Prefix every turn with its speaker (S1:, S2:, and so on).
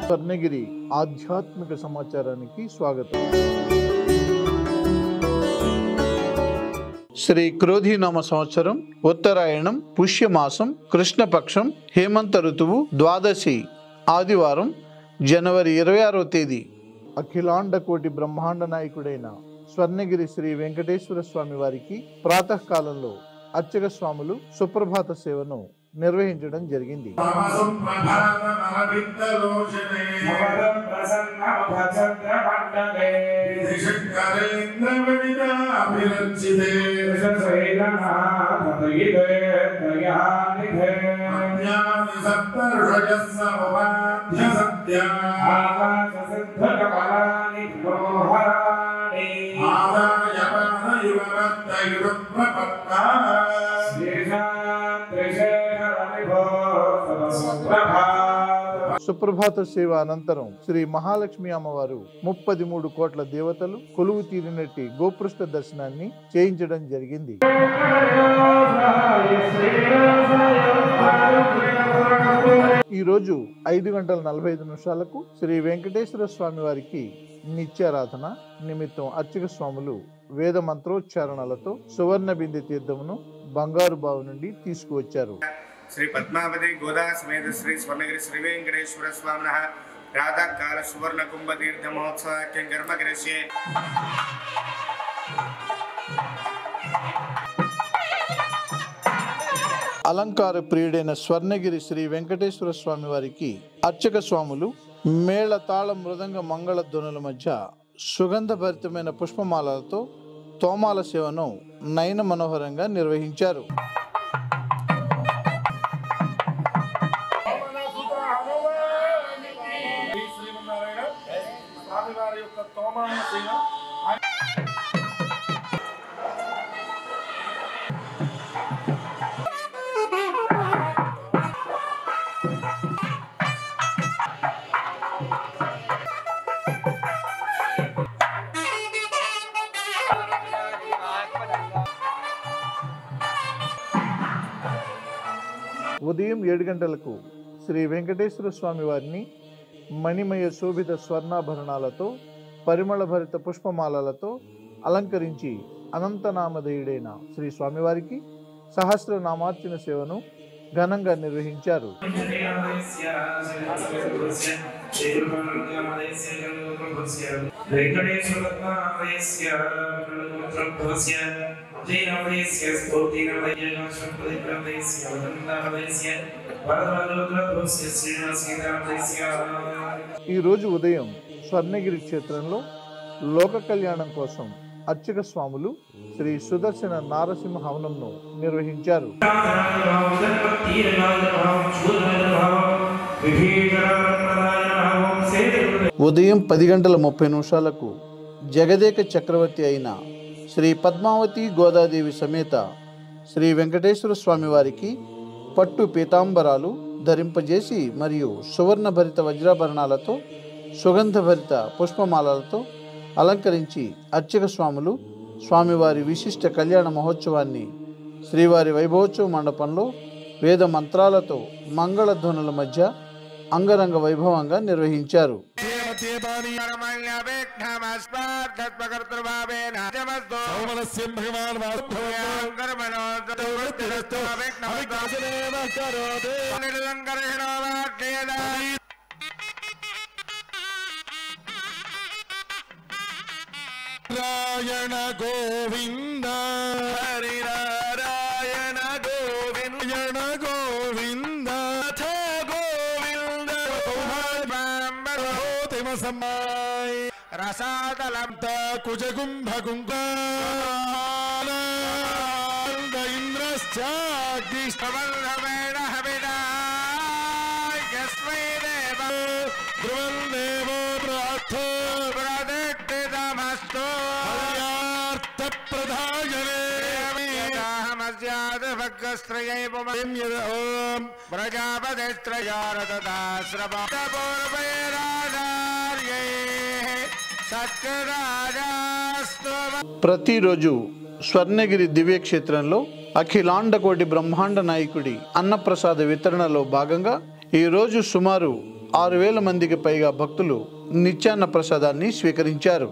S1: స్వర్ణగిరి ఆధ్యాత్మిక సమాచారానికి స్వాగతం. శ్రీ క్రోధీనామ సంవత్సరం, ఉత్తరాయణం, పుష్యమాసం, కృష్ణపక్షం, హేమంత ఋతువు, ద్వాదశి, ఆదివారం, జనవరి 26వ తేదీ. అఖిలాండ కోటి బ్రహ్మాండ నాయకుడైన స్వర్ణగిరి శ్రీ వెంకటేశ్వర స్వామి వారికి ప్రాతకాలంలో అర్చక స్వాములు సుప్రభాత సేవను నిర్వహించడం జరిగింది. సుప్రభాత సేవ అనంతరం శ్రీ మహాలక్ష్మి అమ్మవారు 33 కోట్ల దేవతలు కొలువు తీరినట్టి గోపృష్ఠ దర్శనాన్ని చేయించడం జరిగింది. ఈ రోజు 5:45 శ్రీ వెంకటేశ్వర స్వామి వారికి నిత్యారాధన నిమిత్తం అర్చక స్వాములు వేద మంత్రోచ్చారణలతో సువర్ణ బిందె తీర్థమును బంగారు బావి నుండి తీసుకువచ్చారు.
S2: శ్రీ పద్మావతి గోదా సమేత శ్రీ స్వర్ణగిరి శ్రీ వెంకటేశ్వర స్వామినః ప్రాతకాల సువర్ణ కుంభ తీర్థ మహోత్సవాఖ్యం కర్మకరిష్యే.
S1: అలంకార ప్రియుడైన స్వర్ణగిరి శ్రీ వెంకటేశ్వర స్వామి వారికి అర్చక స్వాములు మేళ తాళ మృదంగ మంగళ ధ్వనుల మధ్య సుగంధభరితమైన పుష్పమాలలతో తోమాల సేవను నయన మనోహరంగా నిర్వహించారు. ఉదయం 7 గంటలకు శ్రీ వెంకటేశ్వర స్వామి వారిని మణిమయ శోభిత స్వర్ణాభరణాలతో పరిమళ భరిత పుష్పమాలలతో అలంకరించి అనంతనామధేయుడైన శ్రీ స్వామివారికి సహస్రనామార్చన సేవను ఘనంగా నిర్వహించారు. ఈ రోజు ఉదయం స్వర్ణగిరి క్షేత్రంలో లోక కళ్యాణం కోసం అర్చక స్వాములు శ్రీ సుదర్శన నారసింహ హవనంను నిర్వహించారు. ఉదయం 10:30 జగదేక చక్రవర్తి అయిన శ్రీ పద్మావతి గోదాదేవి సమేత శ్రీ వెంకటేశ్వర స్వామి వారికి పట్టు పీతాంబరాలు ధరింపజేసి మరియు సువర్ణ భరిత వజ్రాభరణాలతో సుగంధభరిత పుష్పమాలలతో అలంకరించి అర్చక స్వాములు స్వామివారి విశిష్ట కళ్యాణ మహోత్సవాన్ని శ్రీవారి వైభవోత్సవ మండపంలో వేద మంత్రాలతో మంగళధ్వనుల మధ్య అంగరంగ వైభవంగా నిర్వహించారు.
S3: నారాయణ గోవింద హరి నారాయణ గోవింద గోవింద గోవింద రసాదలంత కుజగుంభ గుంగ ఇంద్రశ్చాగ్నిష్టవల్లవేణ హవిడా యస్మై దేవ ధ్రువం దేవో ప్రార్థో ప్రదక్షిణమస్తు హర్యార్థ ప్రధాయనే భగస్త్రయైవ ఓం ప్రజాపతిస్త్రయారదాశ్రమూర్వైరాచార్యై సత్కరాజాస్తు.
S1: ప్రతిరోజు స్వర్ణగిరి దివ్యక్షేత్రంలో అఖిలాండ కోటి బ్రహ్మాండ నాయకుడి అన్నప్రసాద వితరణలో భాగంగా ఈరోజు సుమారు 6,000 మందికి పైగా భక్తులు నిత్యాన్న ప్రసాదాన్ని స్వీకరించారు.